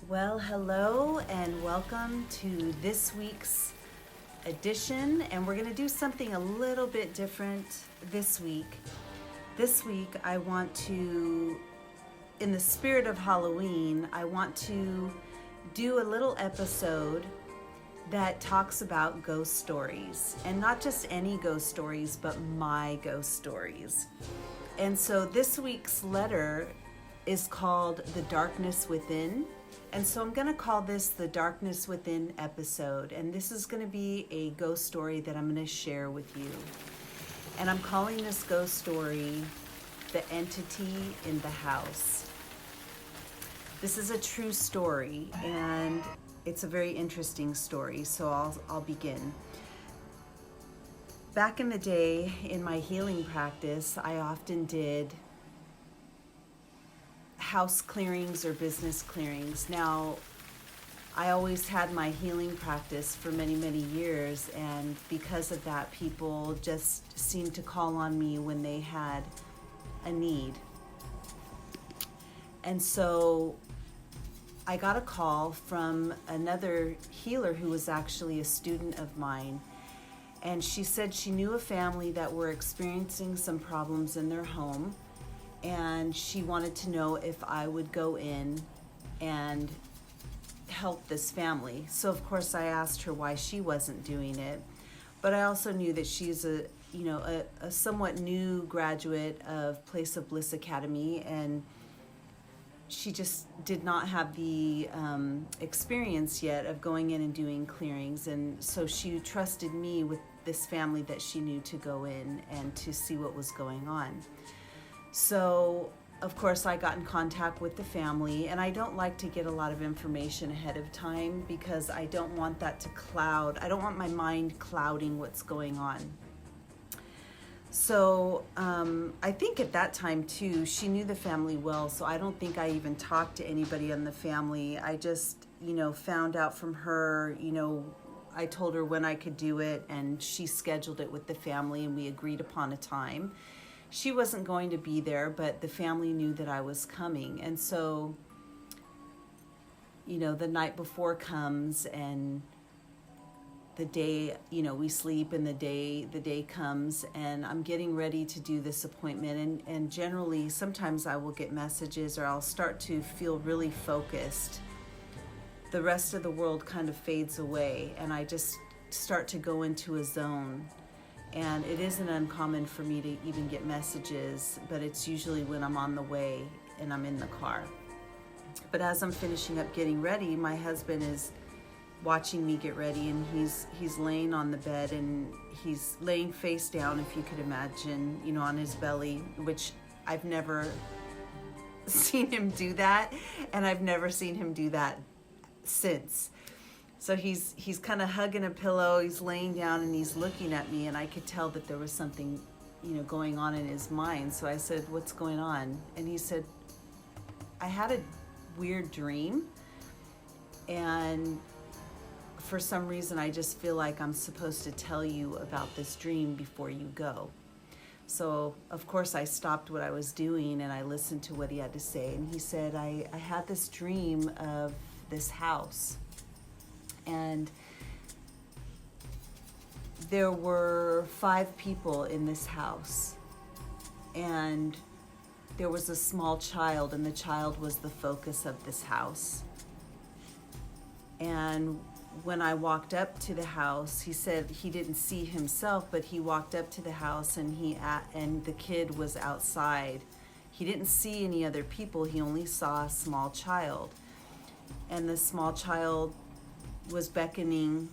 Well, hello and welcome to this week's edition. And we're going to do something a little bit different this week. This week, I want to, in the spirit of Halloween, I want to do a little episode that talks about ghost stories. And not just any ghost stories, but my ghost stories. And so this week's letter is called The Darkness Within. And so I'm going to call this the Darkness Within episode. And this is going to be a ghost story that I'm going to share with you. And I'm calling this ghost story The Entity in the House. This is a true story, and it's a very interesting story. So I'll begin. Back in the day in my healing practice, I often did house clearings or business clearings. Now, I always had my healing practice for many, many years, and because of that, people just seemed to call on me when they had a need. And so I got a call from another healer who was actually a student of mine, and she said she knew a family that were experiencing some problems in their home, and she wanted to know if I would go in and help this family. So of course I asked her why she wasn't doing it, but I also knew that she's a somewhat new graduate of Place of Bliss Academy, and she just did not have the experience yet of going in and doing clearings, and so she trusted me with this family that she knew to go in and to see what was going on. So, of course, I got in contact with the family, and I don't like to get a lot of information ahead of time because I don't want that to cloud. I don't want my mind clouding what's going on. So, I think at that time, too, she knew the family well, so I don't think I even talked to anybody on the family. I just, found out from her, I told her when I could do it, and she scheduled it with the family, and we agreed upon a time. She wasn't going to be there, but the family knew that I was coming. And so, the night before comes, and the day, we sleep, and the day comes, and I'm getting ready to do this appointment. And generally, sometimes I will get messages, or I'll start to feel really focused. The rest of the world kind of fades away, and I just start to go into a zone. And it isn't uncommon for me to even get messages, but it's usually when I'm on the way and I'm in the car. But as I'm finishing up getting ready, my husband is watching me get ready, and he's laying on the bed, and he's laying face down, if you could imagine, on his belly, which I've never seen him do that, and I've never seen him do that since. So he's kind of hugging a pillow, he's laying down, and he's looking at me, and I could tell that there was something, going on in his mind. So I said, "What's going on?" And he said, "I had a weird dream, and for some reason I just feel like I'm supposed to tell you about this dream before you go." So of course I stopped what I was doing and I listened to what he had to say. And he said, I had this dream of this house, and there were 5 people in this house, and there was a small child, and the child was the focus of this house. And when I walked up to the house, he said he didn't see himself, but he walked up to the house, and the kid was outside. He didn't see any other people, he only saw a small child. And the small child was beckoning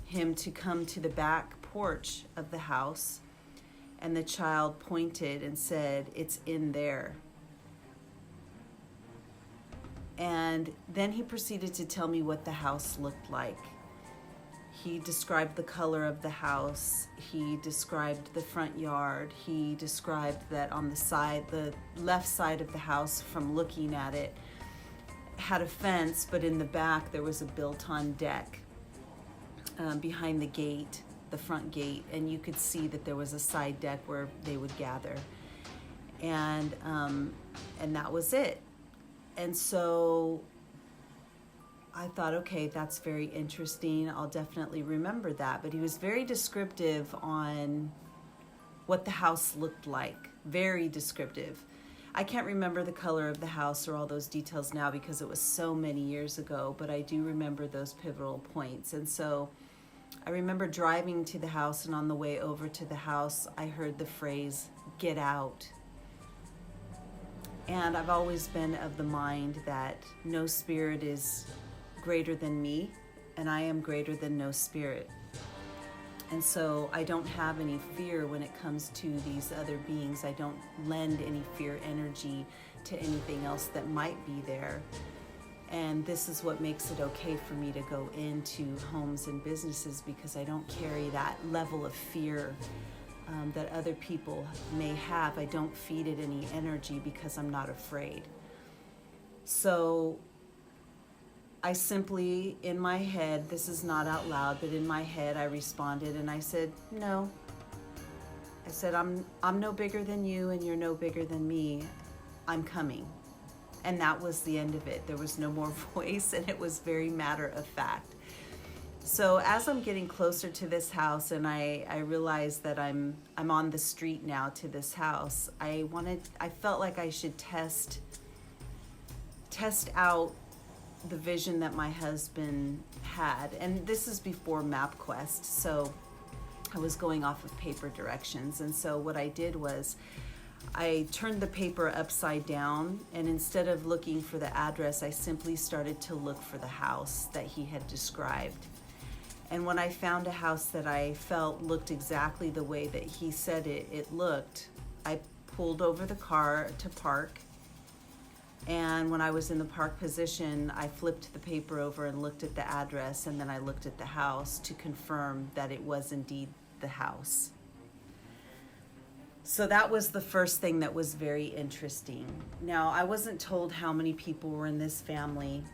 him to come to the back porch of the house, and the child pointed and said, "It's in there." And then he proceeded to tell me what the house looked like. He described the color of the house. He described the front yard. He described that on the left side of the house, from looking at it, had a fence, but in the back there was a built-on deck behind the gate, the front gate, and you could see that there was a side deck where they would gather. And that was it. And so I thought, okay, that's very interesting. I'll definitely remember that. But he was very descriptive on what the house looked like. Very descriptive. I can't remember the color of the house or all those details now because it was so many years ago, but I do remember those pivotal points. And so I remember driving to the house, and on the way over to the house, I heard the phrase, "Get out." And I've always been of the mind that no spirit is greater than me, and I am greater than no spirit. And so I don't have any fear when it comes to these other beings. I don't lend any fear energy to anything else that might be there. And this is what makes it okay for me to go into homes and businesses, because I don't carry that level of fear that other people may have. I don't feed it any energy because I'm not afraid. So I simply, in my head, this is not out loud, but in my head, I responded and I said, no. I said, I'm no bigger than you and you're no bigger than me. I'm coming. And that was the end of it. There was no more voice, and it was very matter of fact. So as I'm getting closer to this house, and I realize that I'm on the street now to this house, I felt like I should test out the vision that my husband had. And this is before MapQuest, so I was going off of paper directions. And so what I did was I turned the paper upside down, and instead of looking for the address, I simply started to look for the house that he had described. And when I found a house that I felt looked exactly the way that he said it looked, I pulled over the car to park. And when I was in the park position, I flipped the paper over and looked at the address, and then I looked at the house to confirm that it was indeed the house. So that was the first thing that was very interesting. Now, I wasn't told how many people were in this family,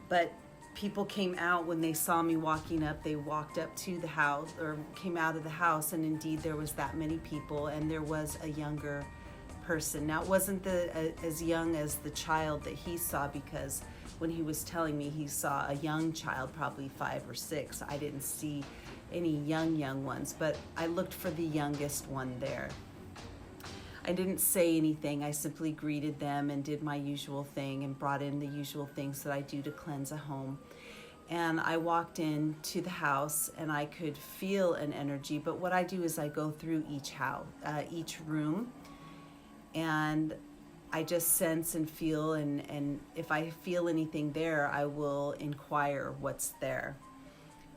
but people came out when they saw me walking up. They walked up to the house, or came out of the house, and indeed there was that many people, and there was a younger person. Now, it wasn't as young as the child that he saw, because when he was telling me he saw a young child, probably 5 or 6. I didn't see any young ones, but I looked for the youngest one there. I didn't say anything. I simply greeted them and did my usual thing and brought in the usual things that I do to cleanse a home. And I walked into the house, and I could feel an energy, but what I do is I go through each room, and I just sense and feel, and if I feel anything there, I will inquire what's there.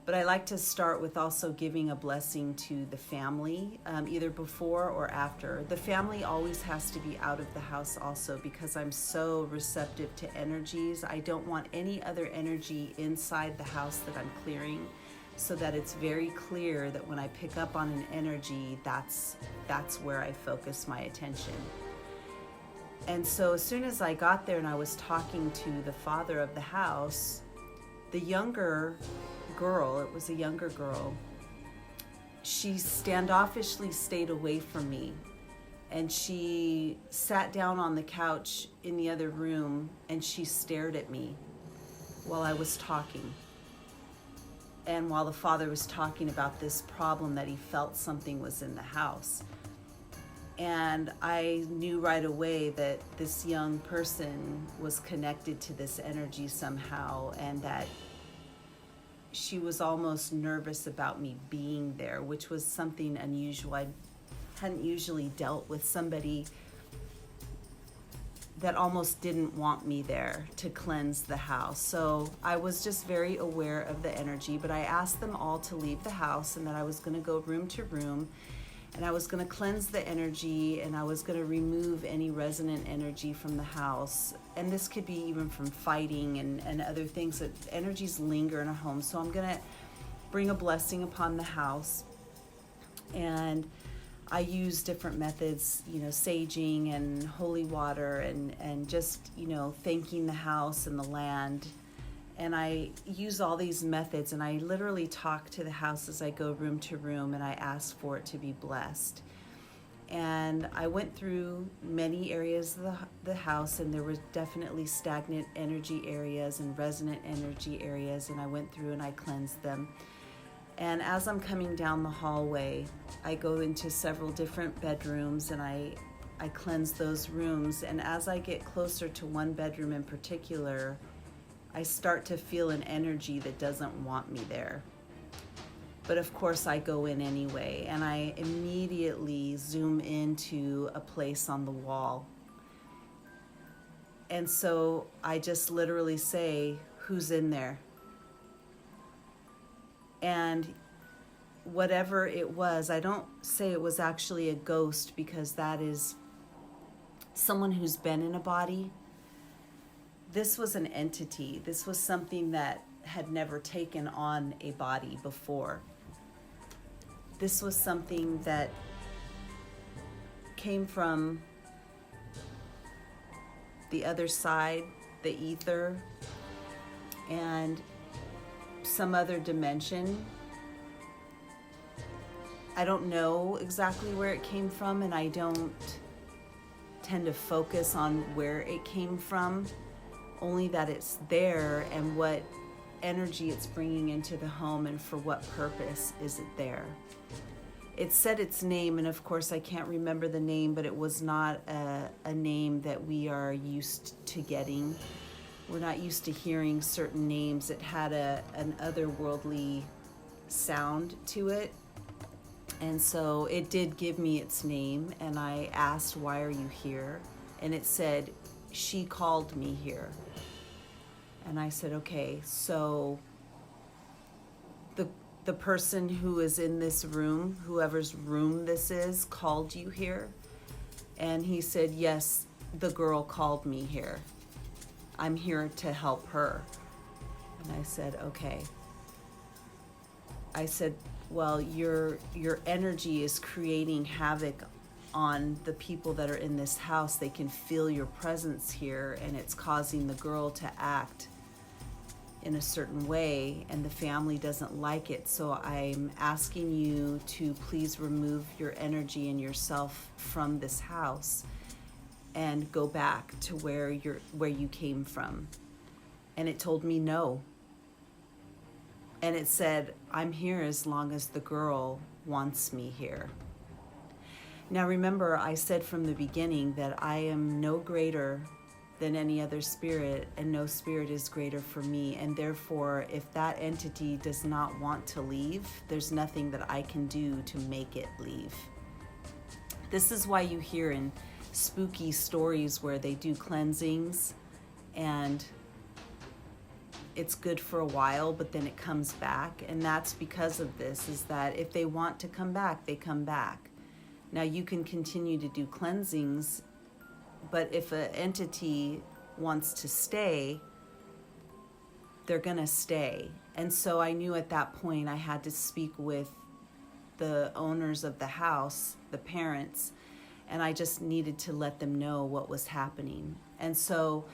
But I like to start with also giving a blessing to the family, either before or after. The family always has to be out of the house also, because I'm so receptive to energies. I don't want any other energy inside the house that I'm clearing, so that it's very clear that when I pick up on an energy, that's where I focus my attention. And so as soon as I got there and I was talking to the father of the house, the younger girl, it was a younger girl, she standoffishly stayed away from me, and she sat down on the couch in the other room, and she stared at me while I was talking, and while the father was talking about this problem that he felt something was in the house. And I knew right away that this young person was connected to this energy somehow, and that she was almost nervous about me being there, which was something unusual. I hadn't usually dealt with somebody that almost didn't want me there to cleanse the house. So I was just very aware of the energy, but I asked them all to leave the house, and that I was going to go room to room, and I was going to cleanse the energy, and I was going to remove any resonant energy from the house. And this could be even from fighting and other things, that energies linger in a home. So I'm going to bring a blessing upon the house. And I use different methods, saging and holy water, and just, thanking the house and the land. And I use all these methods, and I literally talk to the house as I go room to room, and I ask for it to be blessed. And I went through many areas of the house, and there were definitely stagnant energy areas and resonant energy areas, and I went through and I cleansed them. And as I'm coming down the hallway, I go into several different bedrooms, and I cleanse those rooms. And as I get closer to one bedroom in particular, I start to feel an energy that doesn't want me there. But of course I go in anyway, and I immediately zoom into a place on the wall. And so I just literally say, "Who's in there?" And whatever it was, I don't say it was actually a ghost, because that is someone who's been in a body. This was an entity. This was something that had never taken on a body before. This was something that came from the other side, the ether, and some other dimension. I don't know exactly where it came from, and I don't tend to focus on where it came from, only that it's there and what energy it's bringing into the home and for what purpose is it there. It said its name, and of course I can't remember the name, but it was not a name that we are used to getting. We're not used to hearing certain names. It had an otherworldly sound to it. And so it did give me its name, and I asked, "Why are you here?" And it said, "She called me here." And I said, "Okay, so the person who is in this room, whoever's room this is, called you here?" And he said, "Yes, the girl called me here. I'm here to help her." And I said, "Okay." I said, "Well, your energy is creating havoc on the people that are in this house. They can feel your presence here, and it's causing the girl to act in a certain way, and the family doesn't like it. So I'm asking you to please remove your energy and yourself from this house and go back to where you came from." And it told me no. And it said, "I'm here as long as the girl wants me here." Now remember, I said from the beginning that I am no greater than any other spirit, and no spirit is greater for me. And therefore, if that entity does not want to leave, there's nothing that I can do to make it leave. This is why you hear in spooky stories where they do cleansings, and it's good for a while, but then it comes back. And that's because of this, is that if they want to come back, they come back. Now you can continue to do cleansings, but if an entity wants to stay, they're gonna stay. And so I knew at that point I had to speak with the owners of the house, the parents, and I just needed to let them know what was happening. And so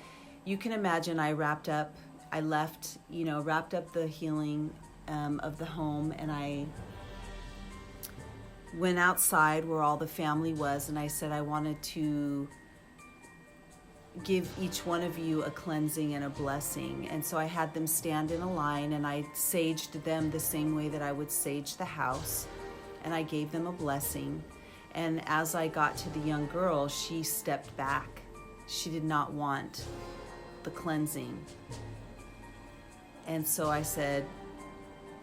you can imagine I wrapped up the healing of the home, and I went outside where all the family was, and I said I wanted to give each one of you a cleansing and a blessing. And so I had them stand in a line, and I saged them the same way that I would sage the house, and I gave them a blessing. And as I got to the young girl, she stepped back. She did not want the cleansing. And so I said,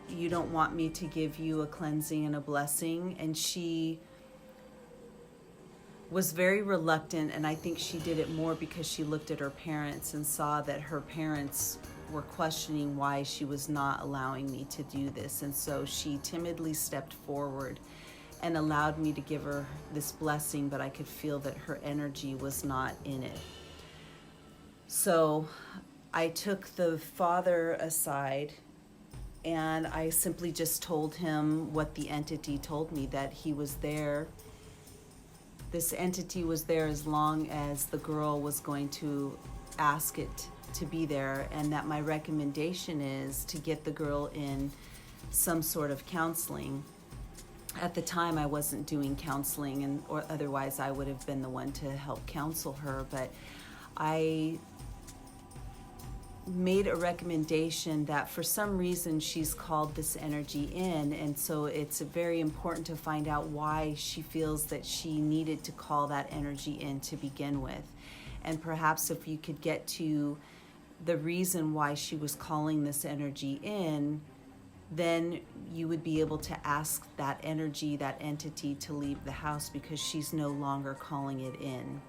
"You don't want me to give you a cleansing and a blessing?" And she was very reluctant, and I think she did it more because she looked at her parents and saw that her parents were questioning why she was not allowing me to do this. And so she timidly stepped forward and allowed me to give her this blessing, but I could feel that her energy was not in it. So I took the father aside, and I simply just told him what the entity told me, that he was there. This entity was there as long as the girl was going to ask it to be there, and that my recommendation is to get the girl in some sort of counseling At the time, I wasn't doing counseling, and or otherwise I would have been the one to help counsel her, but I made a recommendation that for some reason she's called this energy in, and so it's very important to find out why she feels that she needed to call that energy in to begin with. And perhaps if you could get to the reason why she was calling this energy in, then you would be able to ask that energy, that entity, to leave the house because she's no longer calling it in.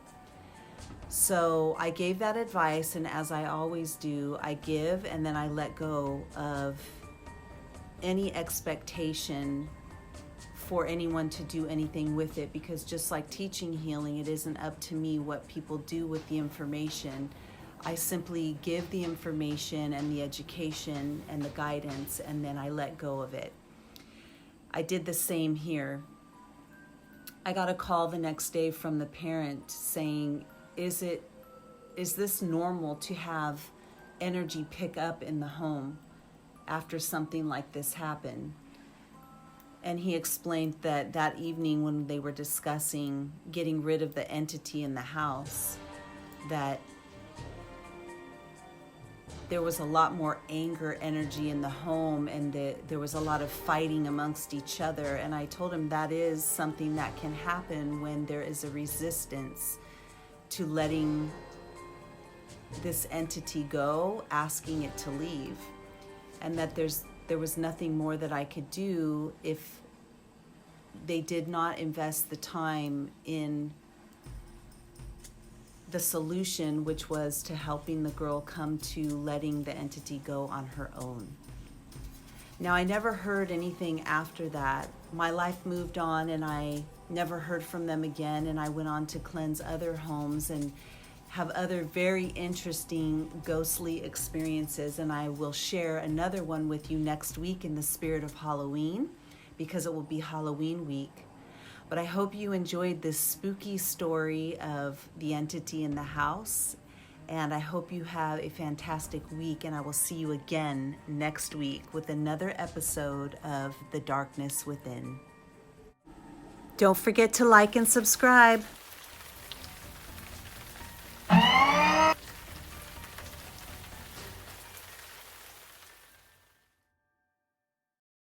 So I gave that advice, and as I always do, I give and then I let go of any expectation for anyone to do anything with it, because just like teaching healing, it isn't up to me what people do with the information. I simply give the information and the education and the guidance, and then I let go of it. I did the same here. I got a call the next day from the parent saying, is this normal to have energy pick up in the home after something like this happened? And he explained that that evening when they were discussing getting rid of the entity in the house, that there was a lot more anger energy in the home, and there was a lot of fighting amongst each other. And I told him that is something that can happen when there is a resistance to letting this entity go, asking it to leave, and that there was nothing more that I could do if they did not invest the time in the solution, which was to helping the girl come to letting the entity go on her own. Now, I never heard anything after that. My life moved on, and I never heard from them again, and I went on to cleanse other homes and have other very interesting ghostly experiences, and I will share another one with you next week in the spirit of Halloween, because it will be Halloween week. But I hope you enjoyed this spooky story of the entity in the house, and I hope you have a fantastic week, and I will see you again next week with another episode of The Darkness Within. Don't forget to like and subscribe.